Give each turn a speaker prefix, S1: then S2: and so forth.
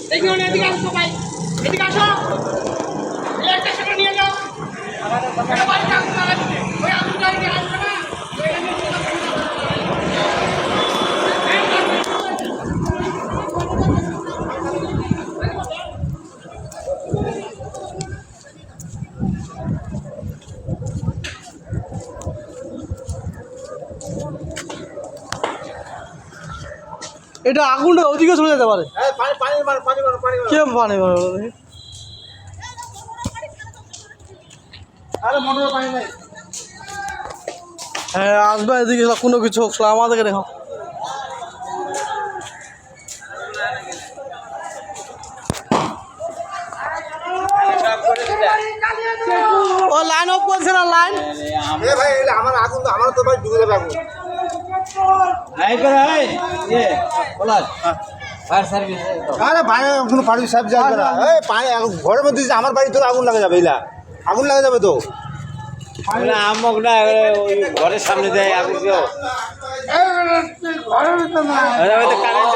S1: দেখি ওনে এদিকে আসো সবাই, এদিকে আসো, একটা সেটা নিয়ে যাও। এটা বাড়িতে আগুন লাগাচ্ছে, ওই আগুনটা নিয়ে আসবে না।
S2: এটা আগুনটা ওদিকে চলে যেতে পারে। কে পানি হ্যাঁ আসবে এদিকে কোনো কিছু হোক আমাদেরকে দেখো। ও লাইন অফ করছে না লাইন।
S3: ভাই আমার আগুন তো আমার তো ভাই ঢুকে যাবে আগুন। আরে ভাই কোনো পানি সাহেব যাবে না। এই পানি ঘরের মধ্যে আমার বাড়ি তো আগুন লাগা যাবে, এলা আগুন লাগা যাবে তো।
S4: আমক না ঘরের সামনে দেয় আগুন,
S3: ঘরের ভিতর না।
S4: কারেন্ট